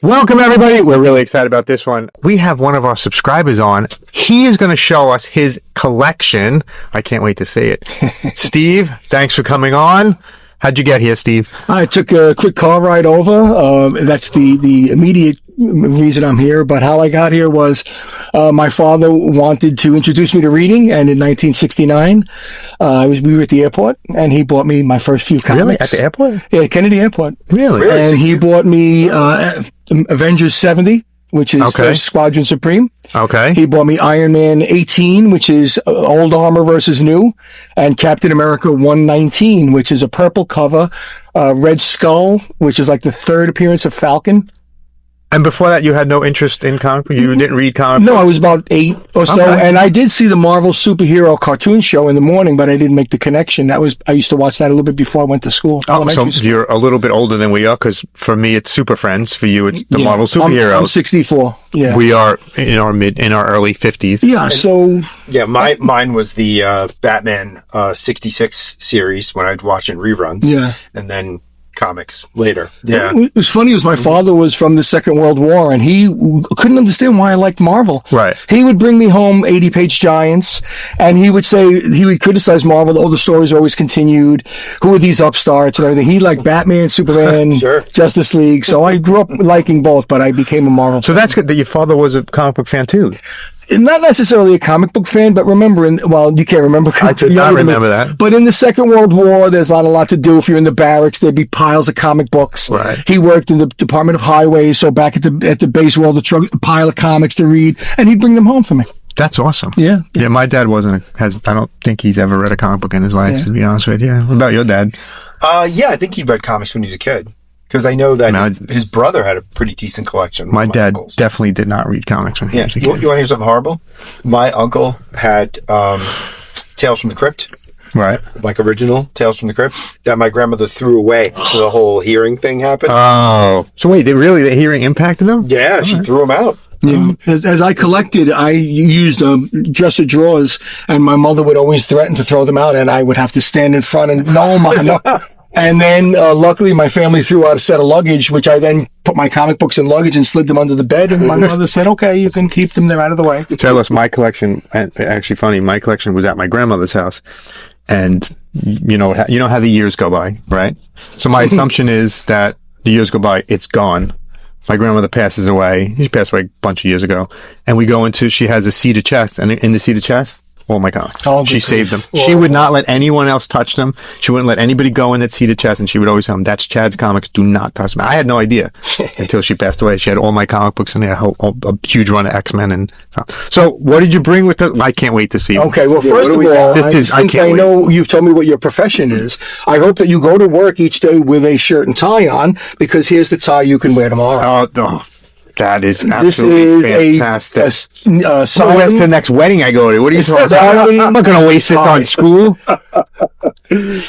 Welcome, everybody. We're really excited about this one. We have one of our subscribers on. He is going to show us his collection. I can't wait to see it. Steve, thanks for coming on. How'd you get here, Steve? I took a quick car ride over. That's the immediate reason I'm here. But how I got here was my father wanted to introduce me to reading, and in 1969, we were at the airport, and he bought me my first few comics. Really? At the airport? Yeah, Kennedy Airport. Really? And he bought me Avengers 70, which is First Squadron Supreme. Okay. He bought me Iron Man 18, which is old armor versus new, and Captain America 119, which is a purple cover, Red Skull, which is like the third appearance of Falcon. And before that, you had no interest in comic book? You didn't read comic No, books? I was about 8 or so, and I did see the Marvel superhero cartoon show in the morning, but I didn't make the connection. I used to watch that a little bit before I went to school. Oh, so you're a little bit older than we are, because for me, it's Super Friends. For you, it's the Marvel superheroes. I'm 64. Yeah, we are in our early 50s. Yeah, so mine was the Batman 66 series when I'd watch in reruns. Yeah, and then comics later. Yeah, it was funny. Was my father was from the Second World War, and he couldn't understand why I liked Marvel. Right. He would bring me home 80-page giants, and he would criticize Marvel. Oh, the stories always continued. Who are these upstarts and everything? He liked Batman, Superman, Sure. Justice League. So I grew up liking both, but I became a Marvel. So that's good that your father was a comic book fan too. Not necessarily a comic book fan, but remember, you can't remember. I remember that. But in the Second World War, there's not a lot to do. If you're in the barracks, there'd be piles of comic books. Right. He worked in the Department of Highways, so back at the base world, a pile of comics to read, and he'd bring them home for me. That's awesome. Yeah. Yeah, my dad I don't think he's ever read a comic book in his life, to be honest with you. What about your dad? Yeah, I think he read comics when he was a kid. Because I know that his brother had a pretty decent collection. My dad definitely did not read comics when he was a kid. You want to hear something horrible? My uncle had Tales from the Crypt. Right. Like original Tales from the Crypt that my grandmother threw away. So the whole hearing thing happened. Oh. So wait, the hearing impacted them? Yeah, she threw them out. Yeah. As I collected, I used dresser drawers, and my mother would always threaten to throw them out, and I would have to stand in front and no. And then, luckily, my family threw out a set of luggage, which I then put my comic books in luggage and slid them under the bed. And my mother said, "Okay, you can keep them. They're out of the way." Tell us, my collection. Actually, funny. My collection was at my grandmother's house, and you know how the years go by, right? So my assumption is that the years go by, it's gone. My grandmother passes away. She passed away a bunch of years ago, and we go into. She has a cedar chest, and in the cedar chest. Oh my God. She saved them. She would not let anyone else touch them. She wouldn't let anybody go in that seated chest, and she would always tell them, that's Chad's comics. Do not touch them. I had no idea until she passed away. She had all my comic books in there, a huge run of X-Men and stuff. So what did you bring with the, I can't wait to see. Okay. Well, first of all, since I know you've told me what your profession is, I hope that you go to work each day with a shirt and tie on, because here's the tie you can wear tomorrow. Oh. That is absolutely fantastic. This is a sign. Where's the next wedding I go to? What are you talking about? I'm not going to waste this on school.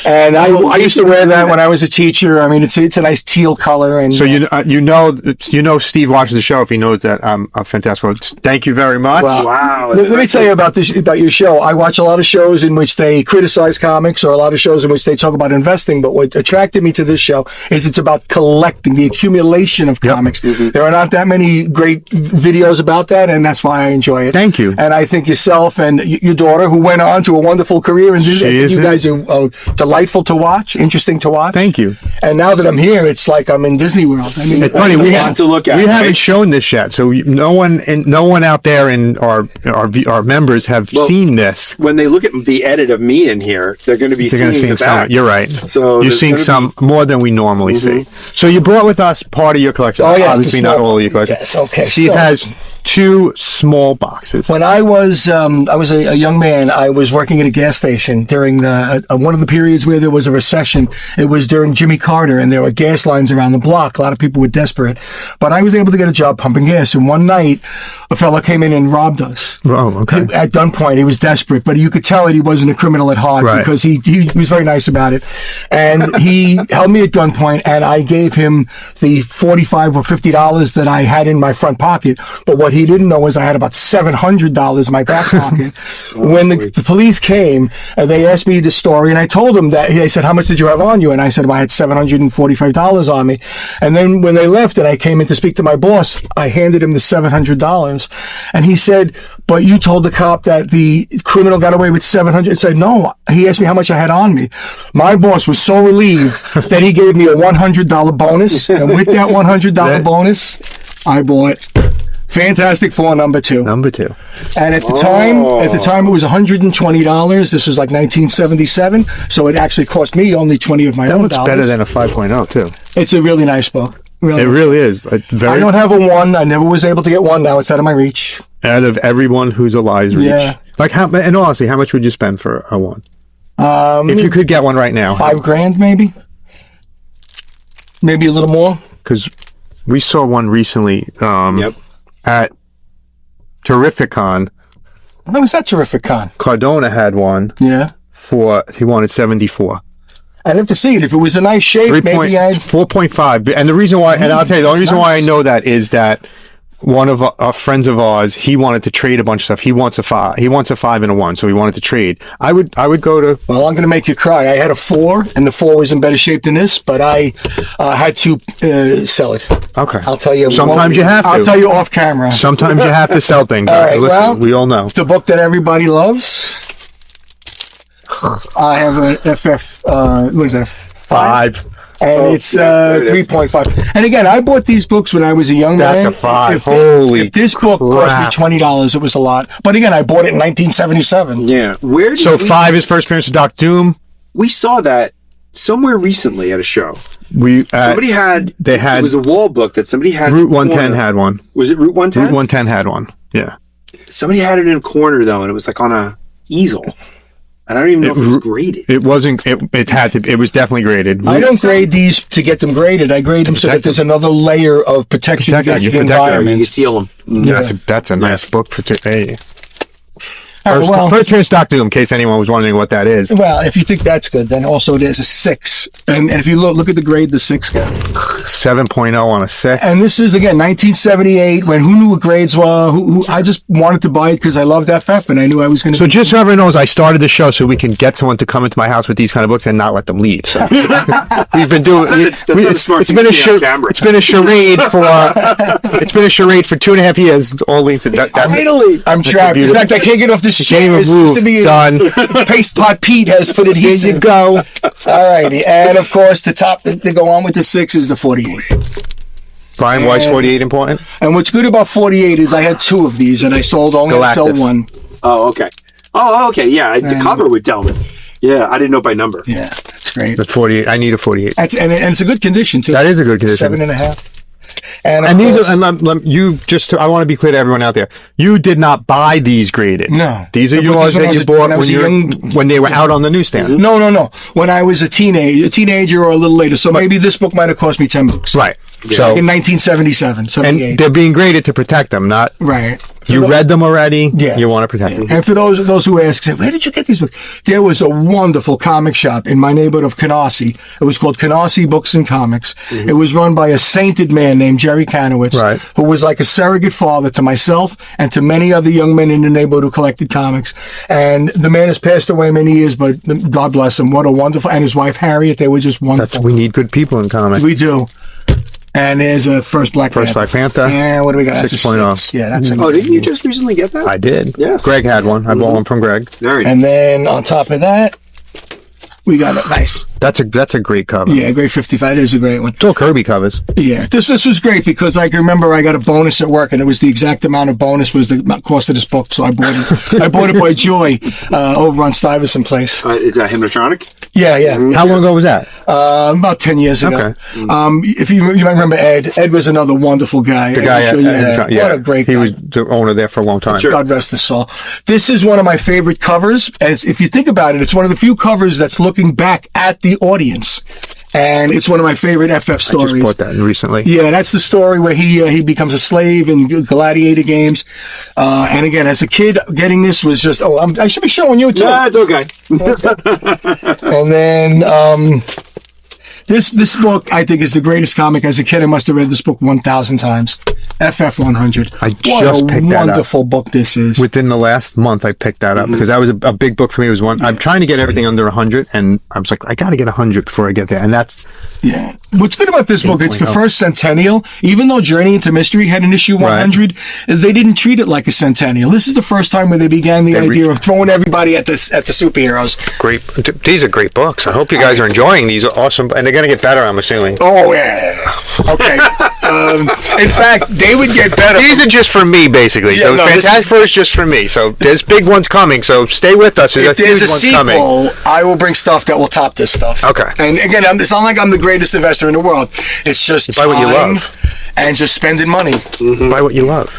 And I used to wear that when I was a teacher. I mean, it's a nice teal color. And so you know Steve watches the show if he knows that I'm a fantastic. Thank you very much. Well, wow. Let me tell you about your show. I watch a lot of shows in which they criticize comics, or a lot of shows in which they talk about investing. But what attracted me to this show is it's about collecting, the accumulation of comics. Mm-hmm. There are not that many great videos about that, and that's why I enjoy it. Thank you. And I think yourself and your daughter, who went on to a wonderful career, and you guys are delightful to watch, interesting to watch. Thank you. And now that I'm here, it's like I'm in Disney World. I mean, it's funny. We have to look at. We haven't shown this yet, so no one out there in our members have seen this. When they look at the edit of me in here, they're going to be seeing the back. Some. You're right. So you're seeing some more than we normally see. So you brought with us part of your collection. Oh yeah, obviously not all of your collection. Yes, okay. Steve has 2 small boxes. When I was a young man, I was working at a gas station during one of the periods where there was a recession. It was during Jimmy Carter, and there were gas lines around the block. A lot of people were desperate, but I was able to get a job pumping gas. And one night, a fellow came in and robbed us. Oh, okay. At gunpoint. He was desperate, but you could tell that he wasn't a criminal at heart, because he was very nice about it. And he held me at gunpoint, and I gave him the $45 or $50 that I had in my front pocket. But what he he didn't know is I had about $700 in my back pocket. When the police came, they asked me the story, and I told them that. They said, how much did you have on you? And I said, well, I had $745 on me. And then when they left and I came in to speak to my boss, I handed him the $700. And he said, but you told the cop that the criminal got away with $700. I said, no. He asked me how much I had on me. My boss was so relieved that he gave me a $100 bonus. And with that $100 bonus, I bought Fantastic Four number 2. Number 2. And at the time it was $120. This was like 1977. So it actually cost me only 20 of my own dollars. That looks better than a 5.0 too. It's a really nice book. Really. It really is. I don't have a 1. I never was able to get 1. Now it's out of my reach. Out of everyone who's alive's reach. Yeah. Like and honestly, how much would you spend for a 1? If you could get one right now. $5,000 maybe. Maybe a little more. Because we saw one recently at Terrificon. When was that Terrificon? Cardona had one. Yeah. He wanted 74. I'd have to see it. If it was a nice shape, maybe I'd... 4.5. And the reason why, and I'll tell you, the only reason why I know that is that one of our friends of ours, he wanted to trade a bunch of stuff. He wants a 5. He wants a 5 and a 1, so he wanted to trade. I would go to... Well, I'm going to make you cry. I had a 4, and the 4 was in better shape than this, but I had to sell it. Okay. I'll tell you... Sometimes you have to. I'll tell you off camera. Sometimes you have to sell things. All right, listen, we all know. The book that everybody loves. I have an FF... what is that? 5. And it's 3.5. And again, I bought these books when I was a young man. That's a 5. If this book cost me $20, it was a lot. But again, I bought it in 1977. Yeah. So 5 is first appearance of Doc Doom. We saw that somewhere recently at a show. Somebody had... It was a wall book that somebody had... Route 110 had one. Was it Route 110? Route 110 had one. Yeah. Somebody had it in a corner, though, and it was like on a easel. And I don't even know if it was graded. It wasn't. It was definitely graded. I don't grade these to get them graded. I grade them so that there's another layer of protection against the environment. You can seal them. That's a nice book. Hey. First appearance Doc Doom, in case anyone was wondering what that is. Well, if you think that's good, then also there's a 6. And if you look at the grade the 6 got. 7.0 on a 6. And this is, again, 1978, when who knew what grades were? I just wanted to buy it because I loved FF, and I knew I was going to... So just so everyone knows, I started the show so we can get someone to come into my house with these kind of books and not let them leave. So we've been doing... It's been a charade for... It's been a charade for 2.5 years. All linked to that. Finally! I'm trapped. In fact, I can't get off this chair. It seems to be done. Paste Pot Pete has put adhesive. Here you go. All righty. And of course, the top to go on with the 6 is the 48. Brian, why is 48 important? And what's good about 48 is I had 2 of these and I sold one. Oh, okay. Yeah, the cover would tell me. Yeah, I didn't know by number. Yeah, that's great. The 48. I need a 48. And it's a good condition too. That is a good condition. 7.5. And these are, I want to be clear to everyone out there. You did not buy these graded. No. These are yours that you bought when they were out on the newsstand. No. When I was a teenager or a little later. So maybe this book might have cost me $10. Right. Yeah. So in 1977, 78. And they're being graded to protect them, not right. You read them already. Yeah. You want to protect them. And for those who ask, where did you get these books? There was a wonderful comic shop in my neighborhood of Canarsie. It was called Canarsie Books and Comics. Mm-hmm. It was run by a sainted man named Jerry Kanowitz, who was like a surrogate father to myself and to many other young men in the neighborhood who collected comics. And the man has passed away many years, but God bless him. What a wonderful, and his wife Harriet, they were just wonderful. We need good people in comics. We do. And there's a First Black Panther. Yeah, what do we got? 6.0. Yeah, that's Oh, didn't you just recently get that? I did. Yes. Greg had one. I bought one from Greg. And then on top of that, we got it. Nice. That's a great cover. Yeah, grade 55 is a great one. It's all Kirby covers. Yeah, this was great because I can remember I got a bonus at work, and it was the exact amount of bonus was the cost of this book, so I bought it. I bought it by Joy over on Stuyvesant Place. Is that Hypnotronic? Yeah. How long ago was that? About 10 years ago. Okay. If you might remember Ed. Ed was another wonderful guy. The guy what a great guy. He was the owner there for a long time. Sure. God rest his soul. This is one of my favorite covers. And if you think about it, it's one of the few covers that's looking back at the audience. And it's one of my favorite FF stories. I just bought that recently. Yeah, that's the story where he becomes a slave in gladiator games. And again, as a kid, getting this was just, I should be showing you too. Yeah, it's okay. And then this book, I think, is the greatest comic. As a kid, I must have read this book 1,000 times. FF100. I just picked What that a up. wonderful book this is. Within the last month, I picked that up because that was a big book for me. It was one. I'm trying to get everything under 100, and I was like, I got to get 100 before I get there. And that's Yeah. What's good about this book, it's the 8.0. first centennial. Even though Journey into Mystery had an issue 100, they didn't treat it like a centennial. This is the first time where they began the idea of throwing everybody at the superheroes. great. These are great books. I hope you guys are enjoying these. Awesome, and they're going to get better. I'm assuming. Oh, yeah. Okay. In fact, they would get better. These are just for me, basically. Yeah, So no, this Fantastic Four is just for me. So there's big ones coming. So stay with us. If there's a huge ones sequel, I will bring stuff that will top this stuff. Okay. And again, it's not like I'm the greatest investor in the world. It's just buy what you time love. and just spending money. Buy what you love.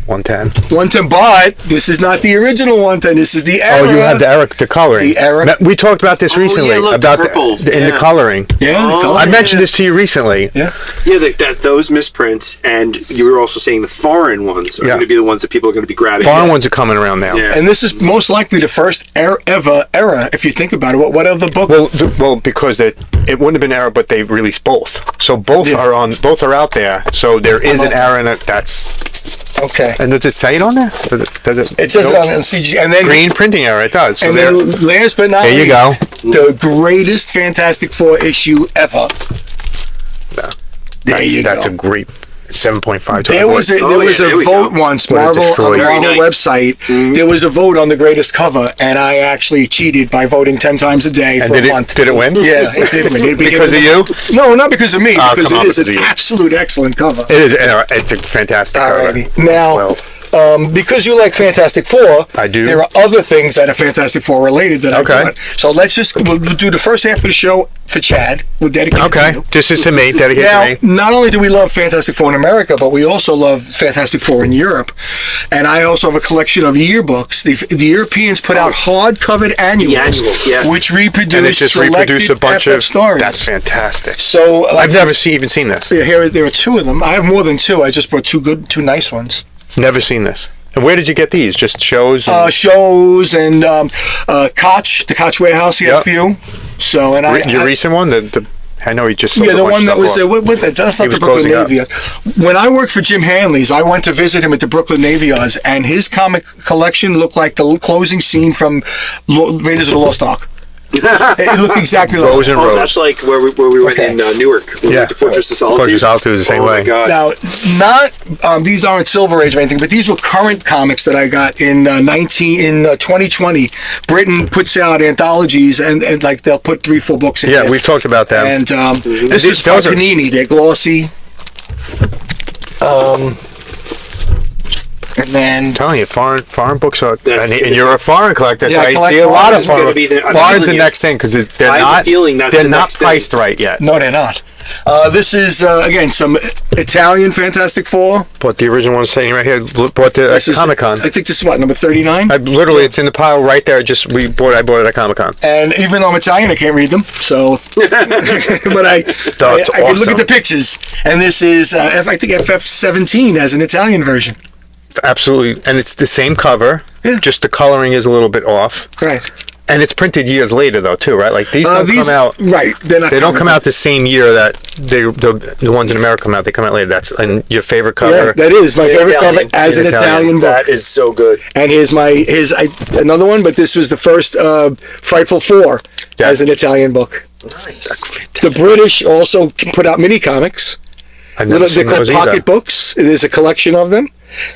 110. 110, but this is not the original 110. This is the era. Oh, you have the coloring. The era. We talked about this recently yeah, look, about the purple. in the coloring. Yeah, the Oh, color. I mentioned this to you recently. Yeah. Yeah, those misprints, and you were also saying the foreign ones are Yeah. going to be the ones that people are going to be grabbing. Foreign ones are coming around now. Yeah. And this is most likely the first ever era, if you think about it. What other book? Well, because it wouldn't have been error, but they released both. So both are out there. So there is an error in it. That's Okay. and does it say it on there? Does It says it on CG. And then green printing error. It does. So and there. then last but not There you least, go. the greatest Fantastic Four issue ever. There you That's go. a great 7.5. There was a there we vote go. once, What a Marvel on the destroyer. Marvel Very nice. website. There was a vote on the greatest cover, and I actually cheated by voting 10 times a day And for did a it month. did it win? Yeah, it did win. Because of you? No, not because of me. Oh, because come on, it is because an of you. absolute excellent cover. It is. It's a fantastic cover. Alrighty. Now, Well, because you like Fantastic Four, I do. There are other things that are Fantastic Four related that I Okay. brought. So we'll do the first half of the show for Chad. We'll dedicate it to okay. you. This is to me. Dedicated Now, to me. not only do we love Fantastic Four in America, but we also love Fantastic Four in Europe. And I also have a collection of yearbooks. The Europeans put out hard-covered annuals, The annuals, yes. which reproduce And it just reproduced a bunch FF of stories. That's fantastic. So I've never even seen this. here there are two of them. I have more than two. I just brought two nice ones. Never seen this. And where did you get these? Just shows? And Shows and Koch, the Koch warehouse. He had a Yep. few. So and your recent one? I know he just sold yeah, a the bunch one of that stuff was off. that's not He the was Brooklyn closing up. Navy Yard. When I worked for Jim Hanley's, I went to visit him at the Brooklyn Navy Yards, and his comic collection looked like the closing scene from Raiders of the Lost Ark. It looked exactly like Rose and Oh, Rose. that's like where we went Okay. in Newark. We went to Fortress of Solitude. Fortress of Solitude is the same Oh way. my God. Now, these aren't Silver Age or anything, but these were current comics that I got in 2020. Britain puts out anthologies, and like they'll put 3-4 books in. Yeah, there. we've talked about them. And this is Those are- Panini. They're glossy. And then I'm telling you, foreign books are, That's and good. you're a foreign collector, so Yeah, I I collect see a lot of foreign. It's gonna foreign. be the- I'm Foreign's the telling you. next thing because they're I have a not. feeling that's they're the not next thing. priced right yet. no, they're not. This is again some Italian Fantastic Four. But the original one's sitting right here. Bought the This is- Comic Con. I think this is what, number 39. It's in the pile right there. I bought it at Comic Con. And even though I'm Italian, I can't read them. So, but I can look awesome. at the pictures. And this is, I think FF17 as an Italian version. Absolutely, and it's the same cover. Yeah. Just the coloring is a little bit off, Right. and it's printed years later though too, right? Like these don't come out. Right. They're not They don't comic come out the same year that the ones in America come out. They come out later. That's and your favorite cover. Yeah, that is my favorite Italian. cover as an Italian book. That is so good. And here's another one, but this was the first Frightful Four Yeah. as an Italian book. Nice. The British also put out mini comics. I've never They're seen called those pocket either. books. There's a collection of them,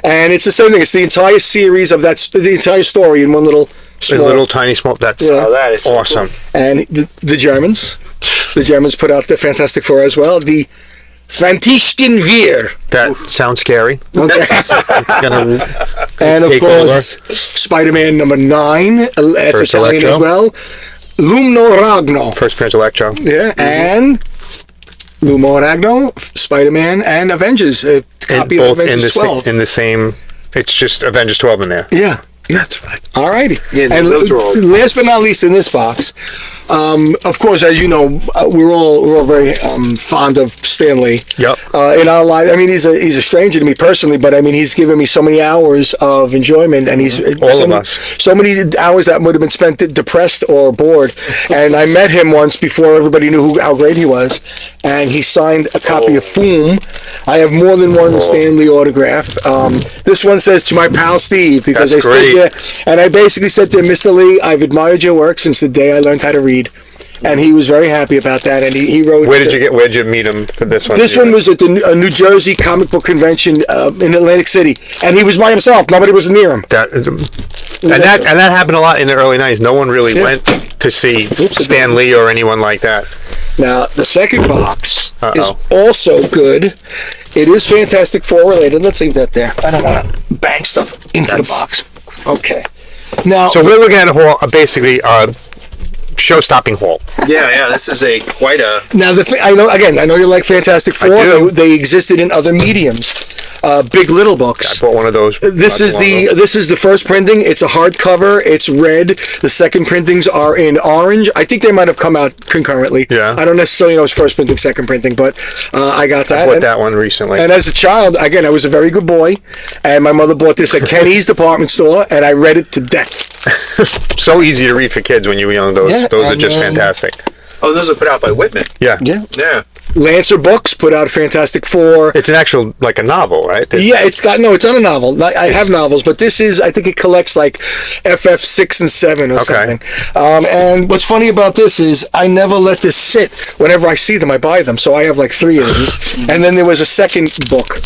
and it's the same thing. It's the entire series of the entire story in one little A small. little tiny small. That's Yeah. Oh, that is so awesome. And the Germans put out the Fantastic Four as well. The Fantischen Wir. That sounds scary. Okay. Gonna And of take course, Spider-Man number 9, as First Italian Electro. as well. Lumno Ragno. First appearance Electro. Yeah, and Lumno Ragno, Spider-Man, and Avengers. A copy of Both in Avengers the 12. in the same. It's just Avengers 12 in there. Yeah. Yeah, that's right. All righty. Yeah, and those are all. last but not least in this box, of course, as you know, we're all very fond of Stan Lee. Yep. In our life, I mean, he's a stranger to me personally, but I mean, he's given me so many hours of enjoyment, and he's so many hours that would have been spent depressed or bored. And I met him once before everybody knew how great he was, and he signed a copy of Foom. I have more than one Stan Lee autograph. This one says to my pal Steve, because That's I stood there, and I basically said to him, Mr. Lee, I've admired your work since the day I learned how to read. And he was very happy about that, and he wrote. Where did you meet him for this one? This one was at the New Jersey Comic Book Convention in Atlantic City, and he was by himself. Nobody was near him. That happened a lot in the early '90s. No one really went to see Stan Lee or anyone like that. Now the second box is also good. It is Fantastic Four related. Let's leave that there. I don't want to bang stuff into the box. Okay. Now, so we're looking at basically show-stopping haul. Yeah. This is quite a. Now the thing I know you like Fantastic Four. They existed in other mediums. Big Little books. I bought one of those. This is the first printing. It's a hardcover. It's red. The second printings are in orange. I think they might have come out concurrently. Yeah. I don't necessarily know it's first printing, second printing, but I got that. I bought that one recently. And as a child, again, I was a very good boy, and my mother bought this at Kenny's department store, and I read it to death. So easy to read for kids when you were young. Those are just fantastic. Oh, those are put out by Whitman. Yeah. Lancer Books put out Fantastic Four. It's an actual, like a novel, right? It's not a novel. I have novels, but this is, I think it collects like FF 6 and 7 or something. And what's funny about this is I never let this sit. Whenever I see them, I buy them. So I have like 3 of these. And then there was a second book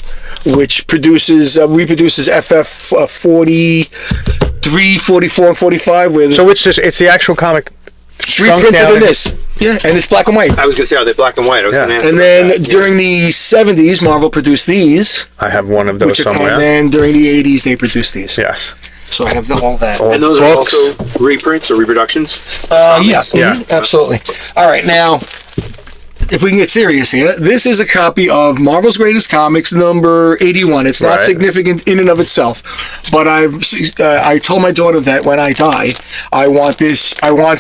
which reproduces FF 43, 44, and 45. So it's the actual comic reprinted in this. Yeah, and it's black and white. I was going to say, are they black and white? I was going to ask. And then during the 70s, Marvel produced these. I have one of those somewhere. And then during the 80s, they produced these. Yes. So I have all that. And those are also reprints or reproductions? Yes. Yeah. Absolutely. All right, now, if we can get serious here, this is a copy of Marvel's Greatest Comics number 81. It's not significant in and of itself, but I told my daughter that when I die, I want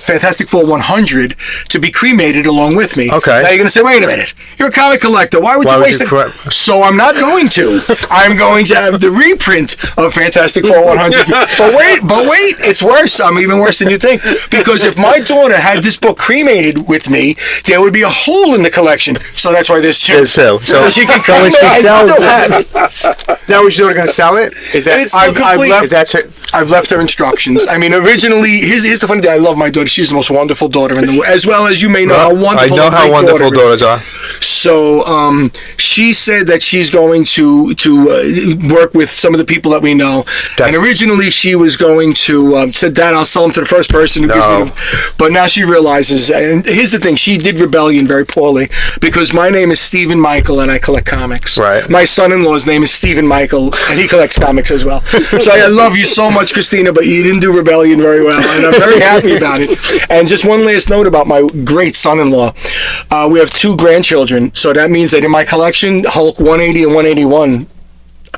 Fantastic Four 100 to be cremated along with me. Okay. Now you're going to say, wait a minute, you're a comic collector. Why would you waste it? So I'm not going to. I'm going to have the reprint of Fantastic Four 100. But wait, it's worse. I'm even worse than you think. Because if my daughter had this book cremated with me, there would be a hole in the collection, so that's why there's 2. So she can come and still have it. Now is she going to sell it? Is that I've left her instructions. I mean, originally, here's the funny thing. I love my daughter. She's the most wonderful daughter in the world, as well as you may know how wonderful. I know how wonderful daughters are. So, she said that she's going to work with some of the people that we know. And originally, she was going to said, "Dad, I'll sell them to the first person who gives me." But now she realizes, and here's the thing: she did rebellion very poorly because my name is Stephen Michael and I collect comics. Right. My son-in-law's name is Stephen Michael and he collects comics as well. So I love you so much, Christina, but you didn't do rebellion very well, and I'm very happy about it. And just one last note about my great son-in-law. We have 2 grandchildren, so that means that in my collection, Hulk 180 and 181,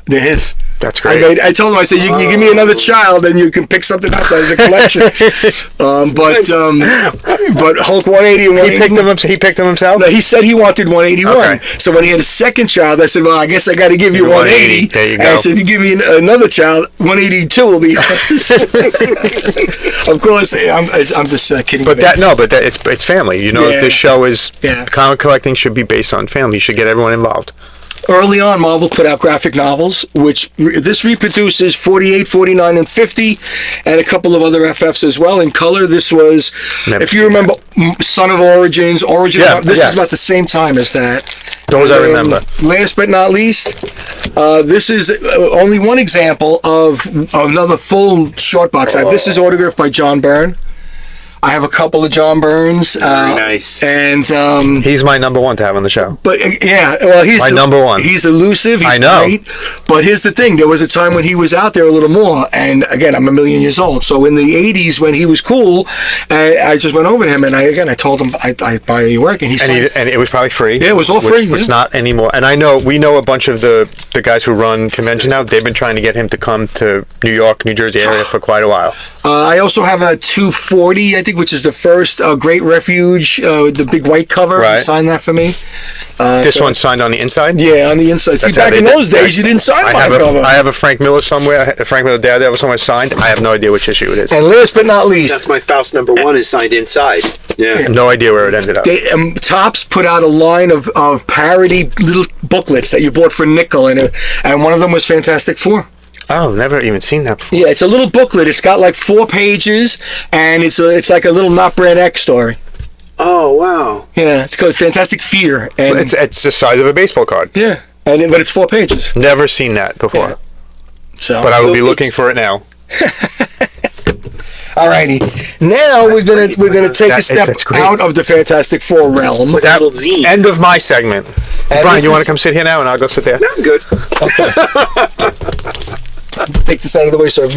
they're his. That's great. I told him, I said, you give me another child, and you can pick something else out of the collection. But Hulk 180 and 181. He picked them himself? No, he said he wanted 181. Okay. So when he had a second child, I said, well, I guess I got to give you 180. There you go. And I said, if you give me another child, 182 will be yours. Of course, I'm just kidding. But it's family. You know, this show is comic collecting should be based on family. You should get everyone involved. Early on, Marvel put out graphic novels, which this reproduces 48, 49, and 50, and a couple of other FFs as well in color. This was, if you remember, Son of Origins, this is about the same time as that. Those I remember. Last but not least, this is only one example of another full short box. This is autographed by John Byrne. I have a couple of John Burns. Very nice. And He's my number one to have on the show. but yeah, well, he's My number one. He's elusive. He's I know. great. But here's the thing: there was a time when he was out there a little more. And again, I'm a million years old. So in the '80s, when he was cool, I just went over to him and I told him I buy your work, and he said, And it was probably free. Yeah, it was all free, Which yeah. not anymore. And we know a bunch of the guys who run convention now. They've been trying to get him to come to New York, New Jersey area for quite a while. I also have a 240, I think, which is the first Great Refuge, the big white cover. Right. He signed that for me. This one's signed on the inside. Yeah, on the inside. See, That's how back they in did- those days, you didn't sign my cover. I have a Frank Miller somewhere. A Frank Miller Daredevil somewhere signed. I have no idea which issue it is. And last but not least, That's my Faust #1 is signed inside. Yeah. I have no idea where it ended up. Topps put out a line of parody little booklets that you bought for a nickel, and one of them was Fantastic Four. Oh, never even seen that before. Yeah, it's a little booklet. It's got like 4 pages, and it's like a little Not Brand X story. Oh, wow. Yeah, it's called Fantastic Fear, and It's the size of a baseball card. yeah, but it's 4 pages. Never seen that before. Yeah. So, But I will be looking for it now. alrighty. Now we're gonna take a step that's great. out of the Fantastic Four realm. That little zine. End of my segment. Brian, this you want is- to come sit here now, and I'll go sit there. No, I'm good. Let's take this out of the way, so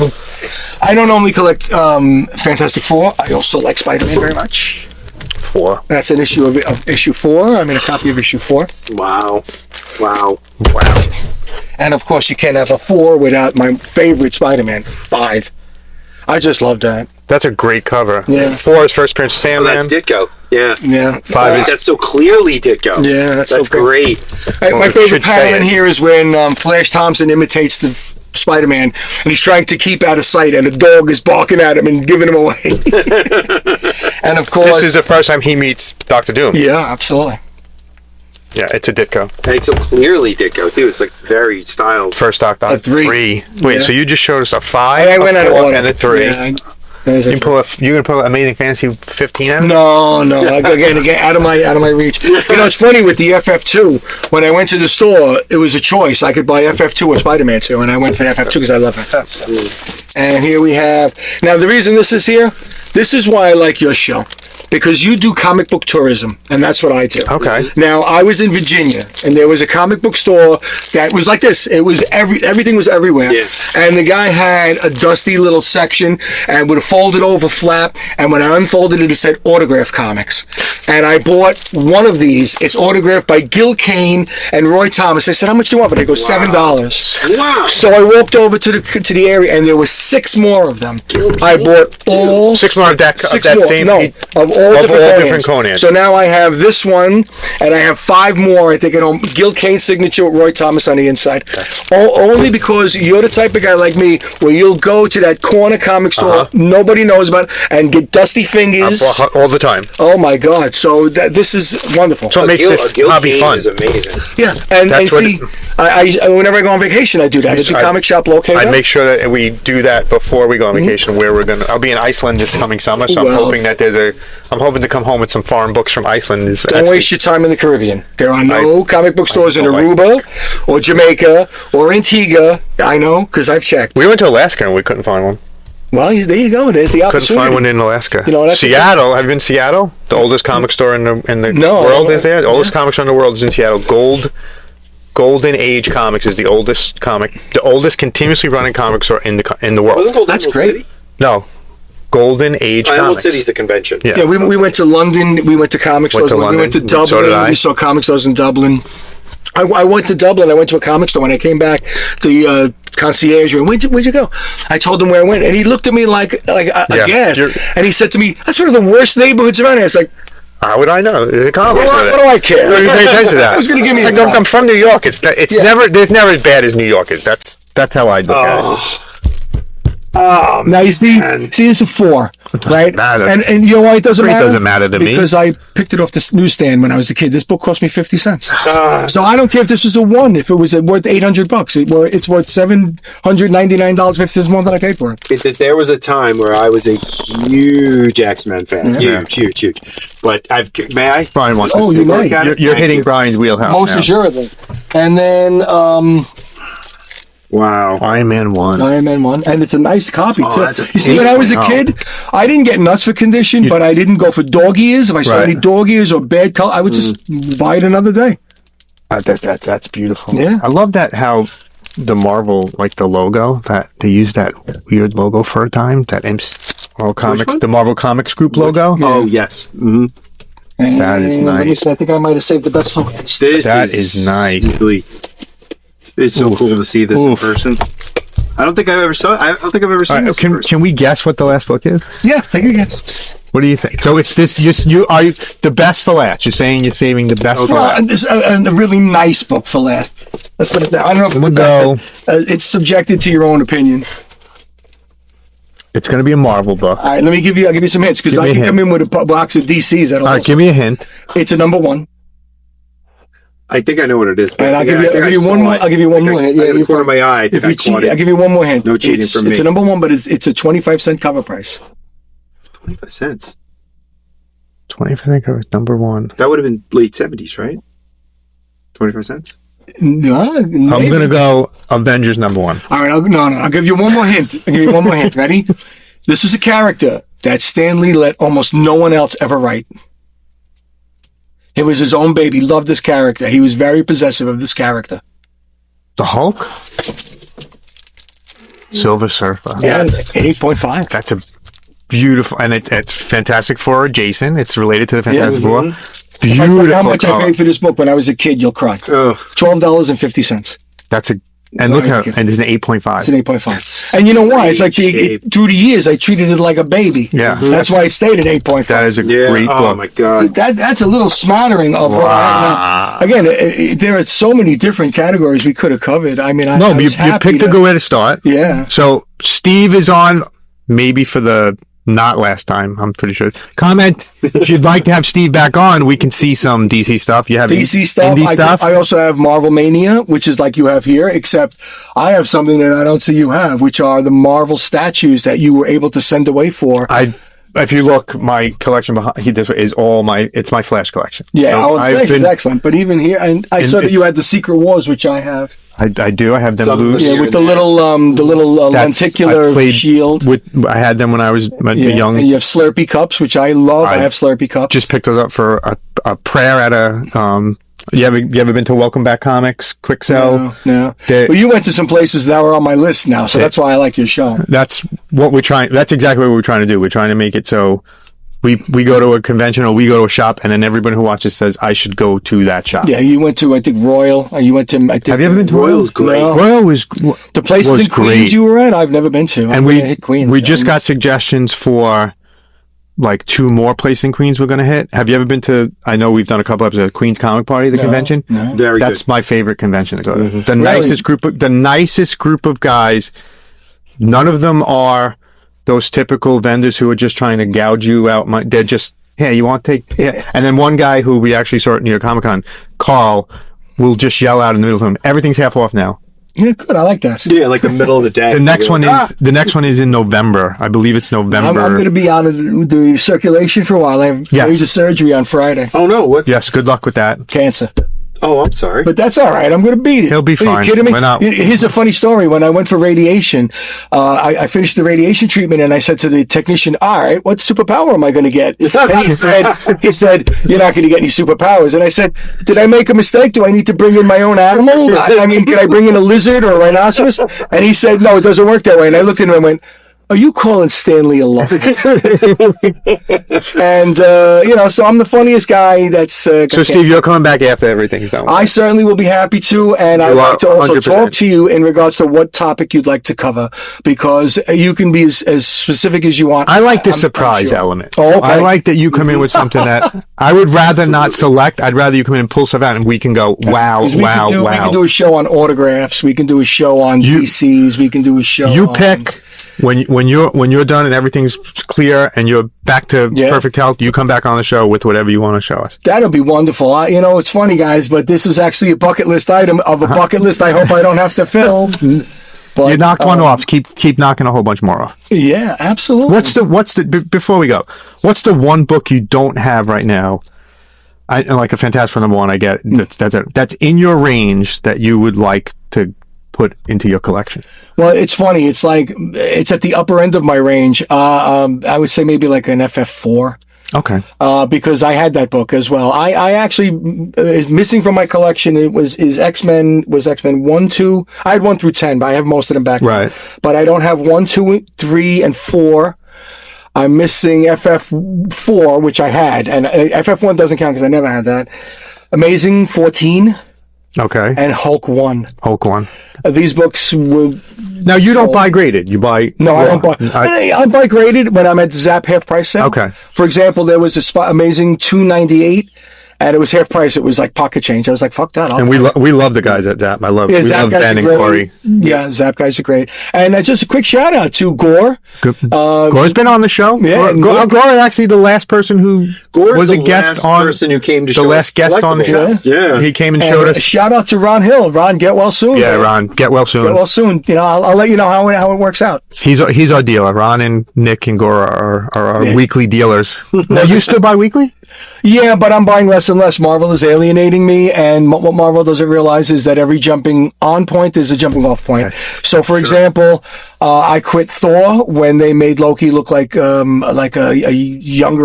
I don't only collect Fantastic Four. I also like Spider-Man very much. 4. That's an issue of issue 4. I mean, a copy of issue 4. Wow. Wow. Wow. And of course, you can't have a 4 without my favorite Spider-Man, 5. I just love that. That's a great cover. Yeah. 4 is first appearance of Oh, Sandman. that's Ditko. Yeah. Yeah. 5 is That's so clearly Ditko. Yeah, that's That's so great. great. My it favorite should panel say in it. here is when Flash Thompson imitates the Spider-Man, and he's trying to keep out of sight, and a dog is barking at him and giving him away. And of course, This is the first time he meets Dr. Doom. yeah, absolutely. Yeah, it's a Ditko. And it's so clearly Ditko, too. It's like very styled. First Doctor. A 3. Wait, Yeah. so you just showed us a 5, I went a out of 4, order. and a 3. Yeah, You gonna pull Amazing Fantasy 15 out of it? No, again, out of my reach. You know, it's funny with the FF2. When I went to the store, it was a choice. I could buy FF2 or Spider-Man 2, and I went for FF2 because I love FF. So. And here we have. Now, the reason this is here, this is why I like your show. Because you do comic book tourism, and that's what I do. Okay. Now, I was in Virginia, and there was a comic book store that was like this. It was everything was everywhere. Yeah. And the guy had a dusty little section and with a folded over flap, and when I unfolded it, it said autograph comics. And I bought one of these. It's autographed by Gil Kane and Roy Thomas. I said, how much do you want for it? They go, $7. Wow. So I walked over to the area, and there were 6 more of them. I bought all 6 more of that same no, heat? of all different Conans. So now I have this one, and I have 5 more. I think at home. Gil Kane signature with Roy Thomas on the inside. Only because you're the type of guy like me where you'll go to that corner comic store nobody knows about and get dusty fingers. All the time. Oh my God! So this is wonderful. So it makes this Gil hobby Kane fun. is amazing. Yeah, and That's what see, I whenever I go on vacation, I do that. At the comic shop locator. I'd make sure that we do that before we go on vacation. Where we're gonna, I'll be in Iceland this coming summer, so I'm Well- hoping that I'm hoping to come home with some foreign books from Iceland. Don't waste your time in the Caribbean. There are no comic book stores in don't like- Aruba or Jamaica or Antigua. I know because I've checked. We went to Alaska and we couldn't find one. Well, there you go. There's the Couldn't opportunity. find one in Alaska. You know, that's Seattle. Have you been to Seattle? The oldest comic store in the No, world I is there. The oldest comic store in the world is in Seattle. Golden Age Comics is the oldest continuously running comic store in the world. Wasn't Gold That's Emerald great. City? No, Golden Age Emerald Comics. City's the convention. Yeah. Yeah, we went to London. We went to comic stores. to We London. went to So Dublin. did I. We saw comic stores in Dublin. I went to Dublin. I went to a comic store. When I came back, the concierge went, where'd you go? I told him where I went, and he looked at me like aghast. And he said to me, "That's one of the worst neighborhoods around here." It's like, How would I know? It's a comic. what do I care? What do you pay attention to that? Who's going to give me Like, I'm from New York. It's never as bad as New York is. That's how I look at it. Now you see, it's a 4, right? matter. And you know why it doesn't matter? doesn't matter to me. Because I picked it off the newsstand when I was a kid. This book cost me 50 cents. So I don't care if this was a 1. If it was worth $800, it's worth $799.50 more than I paid for it. There was a time where I was a huge X-Men fan. Huge. But may I? Brian wants Oh, to you see. might. You're hitting Brian's wheelhouse Most now. assuredly. And then Wow. Iron Man 1. Iron Man 1. And it's a nice copy, too. that's a You see, when I was a Oh. kid, I didn't get nuts for condition, but I didn't go for dog ears. If I saw Right. any dog ears or bad color, I would just buy it another day. That's beautiful. Yeah. I love that how the Marvel, like the logo, that they used that weird logo for a time, that Marvel Comics, one? the Marvel Comics Group logo. Oh, yes. Mm-hmm. That is And Let me nice. see. I think I might have saved the best one. That is nice. Really, it's so cool to see this in Oof. person. I don't think I've ever saw. I don't think I've ever seen this. in person. Can we guess what the last book is? Yeah, take a guess. What do you think? So it's this. You are the best for last. You're saying you're saving the best for Well, last. and this, a really nice book for last. Let's put it down. I don't know if We'll it's go. best. It's subjected to your own opinion. It's going to be a Marvel book. All right, I'll give you some hints because Give me I a can come hint. in with a box of DCs. All right, give me a hint. It's a number one. I think I know what it is. But And I'll give I think I you saw one more. it. I'll give you one more hint. I Yeah, got you a corner of my eye. I think If you I caught cheat, I'll it. give you one more hint. No cheating from me. It's a number one, but it's a 25-cent cover price. 25 cents. 25. I think it was number one. That would have been late 70s, right? 25 cents. No, I'm going to go Avengers number one. All right, I'll give you one more hint. I'll give you one more hint. Ready? This was a character that Stan Lee let almost no one else ever write. It was his own baby. He loved this character. He was very possessive of this character. The Hulk? Silver Surfer. Yes, 8.5. That's a beautiful, and it's Fantastic Four adjacent. It's related to the Fantastic Four. Beautiful. How much I color. paid for this book when I was a kid, you'll cry. Oh, $12.50. That's and look how, and it's an 8.5. It's an 8.5. And you know why? It's like through the years, I treated it like a baby. Yeah. That's why it stayed at 8.5. That is a yeah. great Oh book. my God. That's a little smattering of what I have. Again, there are so many different categories we could have covered. I mean, I You was happy picked a good way to start. Yeah. So Steve is on maybe for the not last time. I'm pretty sure. Comment if you'd like to have Steve back on. We can see some DC stuff. You have DC stuff. indie stuff. I also have Marvel Mania, which is like you have here, except I have something that I don't see you have, which are the Marvel statues that you were able to send away for. If you look, my collection behind this is it's my Flash collection. Yeah, So Flash is excellent. But even here, and I saw that you had the Secret Wars, which I have. I do. I have them Some of loose. them Yeah, with the little lenticular shield. I had them when I was young. And you have Slurpee cups, which I love. I have Slurpee cups. Just picked those up for a prayer at a. You ever been to Welcome Back Comics Quick Sell? No. Well, you went to some places that were on my list now, so that's why I like your show. That's what we're trying. That's exactly what we're trying to do. We're trying to make it so we go to a convention or we go to a shop, and then everybody who watches says I should go to that shop. Yeah, you went to, I think, Royal. You went to, I think, Have you ever been to Royal? Royal's great. No. Royal was The places was in Queens great. you were at, I've never been to. And we hit Queens. we just got suggestions for like 2 more places in Queens we're going to hit. Have you ever been to, I know we've done a couple episodes of Queens Comic Party, the convention. No. Very That's good. my favorite convention to go to. The Really? nicest group of guys. None of them are those typical vendors who are just trying to gouge you out. They're just, hey, you want to take, yeah. And then one guy who we actually saw at New York Comic Con, Carl, will just yell out in the middle of him, everything's half off now. Yeah, good. I like that. Yeah, like the middle of the day. The next one is in November. I believe it's November. I'm going to be out of the circulation for a while. I have major surgery on Friday. Oh no! What? Yes, good luck with that. Cancer. Oh, I'm sorry. But that's all right. I'm going to beat it. He'll be Are fine. you kidding me? We're not- Here's a funny story. When I went for radiation, I finished the radiation treatment and I said to the technician, all right, what superpower am I going to get? And he said, you're not going to get any superpowers. And I said, did I make a mistake? Do I need to bring in my own animal? I mean, can I bring in a lizard or a rhinoceros? And he said, no, it doesn't work that way. And I looked at him and went, are you calling Stanley a liar? And, so I'm the funniest guy that's... So, Steve, you're coming back after everything's done. I certainly will be happy to, and I'd You like to are also 100%. talk to you in regards to what topic you'd like to cover, because you can be as specific as you want. I like the I'm surprise sure. element. Oh, okay. I like that you come in with something that I would rather not select. I'd rather you come in and pull stuff out and we can go, wow, 'Cause we wow, can do, wow. We can do a show on autographs. We can do a show on DCs. We can do a show. You on, pick when you're done and everything's clear and you're back to perfect health. You come back on the show with whatever you want to show us. That'll be wonderful. It's funny, guys, but this was actually a bucket list item of a bucket list. I hope I don't have to fill. But, You knocked one off. Keep knocking a whole bunch more off. Yeah, absolutely. Before we go, what's the one book you don't have right now? I like a Fantastic Four #1. I get that's in your range that you would like to put into your collection? Well, it's funny. It's like, it's at the upper end of my range. I would say maybe like an FF4. Okay. Because I had that book as well. I actually, missing from my collection, is X-Men 1, 2. I had 1 through 10, but I have most of them back. Right. Now. But I don't have 1, 2, 3, and 4. I'm missing FF4, which I had. And FF1 doesn't count because I never had that. Amazing 14. Okay. And Hulk 1. Hulk 1. These books were... Now, you don't buy graded. You buy... No, I don't buy... I buy graded when I'm at Zap half price sale. Okay. For example, there was a Amazing 298, and it was half price. It was like pocket change. I was like, fuck that. And we love the guys at Zap. We love Ben and Corey. Yeah, Zap guys are great. And just a quick shout out to Gore. Gore's been on the show. Yeah. Gore actually the last person who was a guest on... person who came to the last guest on the show. Yeah. He came and showed us. Shout out to Ron Hill. Ron, get well soon. Yeah, Ron, get well soon. Get well soon. You know, I'll let you know how it works out. He's our dealer. Ron and Nick and Gore are our weekly dealers. Now, you still buy weekly? Yeah, but I'm buying less and less. Marvel is alienating me, and what Marvel doesn't realize is that every jumping on point is a jumping off point. Okay. So, for example, I quit Thor when they made Loki look like a young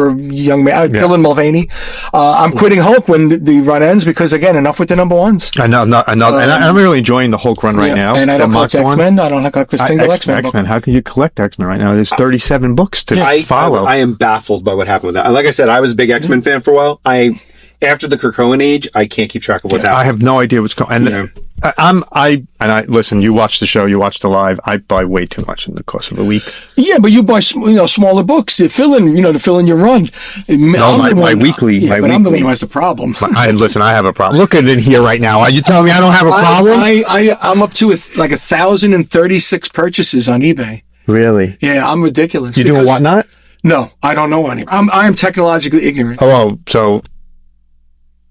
man, Dylan Mulvaney. I'm quitting Hulk when the run ends because, again, enough with the number ones. And I'm really enjoying the Hulk run right now. And I don't collect X-Men. I don't collect this single X-Men book. How can you collect X-Men right now? There's 37 books to follow. I am baffled by what happened with that. Like I said, I was a big X-Men fan for a while. After the Krakoan age, I can't keep track of what's happening. I have no idea what's going on. And listen, you watch the show, you watch the live. I buy way too much in the course of a week. Yeah, but you buy smaller books to fill in your run. My weekly. But I'm the one who has the problem. Listen, I have a problem. Look at it here right now. Are you telling me I don't have a problem? I'm up to like 1,036 purchases on eBay. Really? Yeah, I'm ridiculous. You doing Whatnot? No, I don't know any. I am technologically ignorant. Oh, so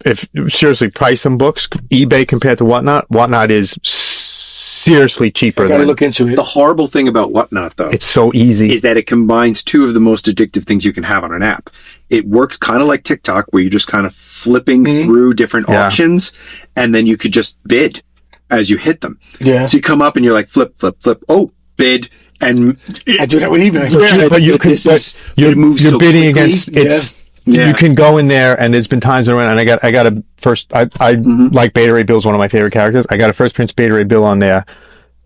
if seriously price some books, eBay compared to Whatnot is seriously cheaper. I gotta look into it. The horrible thing about Whatnot, though, it's so easy, is that it combines two of the most addictive things you can have on an app. It works kind of like TikTok, where you're just kind of flipping through different auctions, and then you could just bid as you hit them. Yeah. So you come up and you're like, flip, flip, flip. Oh, bid. And I do that with eBay. But you're bidding against it's. Yeah. You can go in there, and there's been times when I got a first. I like Beta Ray Bill's one of my favorite characters. I got a first print Beta Ray Bill on there.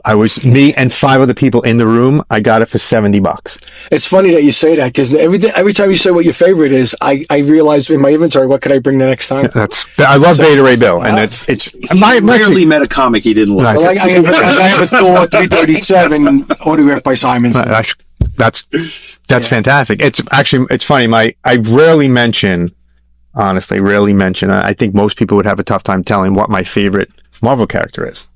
I was me and 5 other people in the room. I got it for $70. It's funny that you say that because every time you say what your favorite is, I realize in my inventory what could I bring the next time. I love Beta Ray Bill, and it's rarely met a comic he didn't like. Well, I have a Thor 337 autographed by Simonson. That's fantastic. It's funny. I rarely mention. I think most people would have a tough time telling what my favorite Marvel character is.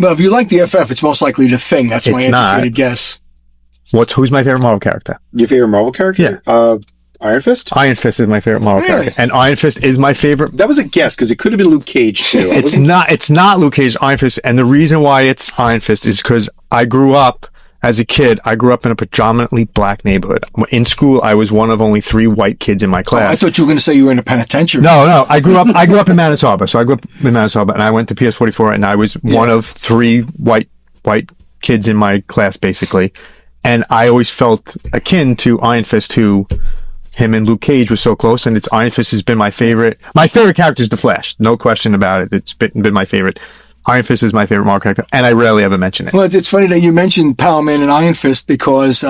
Well, if you like the FF, it's most likely the Thing. That's my educated guess. Who's my favorite Marvel character? Your favorite Marvel character? Yeah. Iron Fist? Iron Fist is my favorite Marvel character. And Iron Fist is my favorite. That was a guess, because it could have been Luke Cage, too. It's not Luke Cage, Iron Fist. And the reason why it's Iron Fist is because as a kid, I grew up in a predominantly black neighborhood. In school, I was one of only 3 white kids in my class. Oh, I thought you were going to say you were in a penitentiary. No. I grew up in Manitoba. So I grew up in Manitoba, and I went to PS44, and I was one of 3 white kids in my class, basically. And I always felt akin to Iron Fist, who him and Luke Cage were so close, and Iron Fist has been my favorite. My favorite character is the Flash. No question about it. It's been my favorite. Iron Fist is my favorite Marvel character, and I rarely ever mention it. Well, it's funny that you mentioned Power Man and Iron Fist because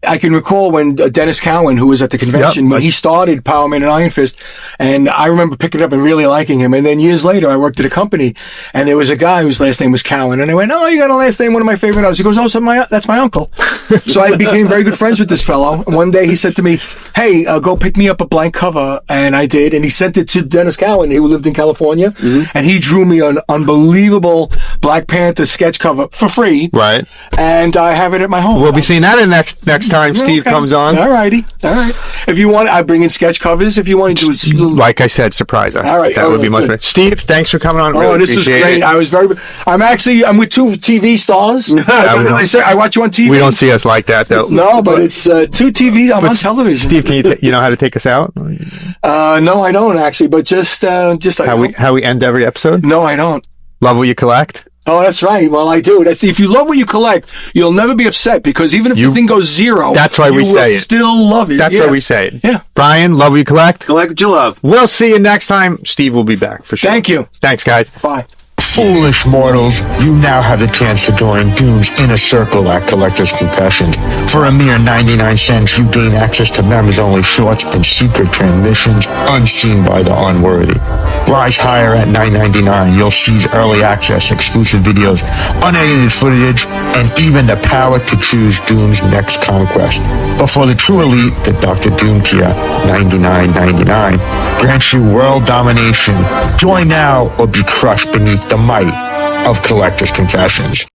I can recall when Dennis Cowan, who was at the convention, when he started Power Man and Iron Fist, and I remember picking it up and really liking him. And then years later, I worked at a company, and there was a guy whose last name was Cowan, and I went, "Oh, you got a last name, one of my favorite authors." He goes, "Oh, so that's my uncle." So I became very good friends with this fellow. And one day he said to me, "Hey, go pick me up a blank cover," and I did. And he sent it to Dennis Cowan, who lived in California, and he drew me an unbelievable Black Panther sketch cover for free. Right. And I have it at my home. We'll be seeing that in next time Steve comes on. All righty. If you want, I bring in sketch covers. If you want to do like I said, surprise us. All right. That would be much better. Steve, thanks for coming on. Really this was great. It. I was I'm with 2 TV stars. I watch you on TV. We don't see us like that, though. No, but it's 2 TVs. I'm on television. Steve, can you know how to take us out? No, I don't actually, but just how we end every episode? No, I don't. Love what you collect? Oh, that's right. Well, I do. That's if you love what you collect, you'll never be upset because even if the thing goes zero, that's why we say it. Still love it. That's why we say it. Yeah. Brian, love what you collect. Collect what you love. We'll see you next time. Steve will be back for sure. Thank you. Thanks, guys. Bye. Foolish mortals, you now have the chance to join Doom's inner circle at Collector's Confessions. For a mere 99 cents, you gain access to members-only shorts and secret transmissions unseen by the unworthy. Rise higher at $9.99. You'll seize early access, exclusive videos, unedited footage, and even the power to choose Doom's next conquest. But for the true elite, the Dr. Doom tier, $99.99, grants you world domination. Join now or be crushed beneath the might of Collector's Confessions.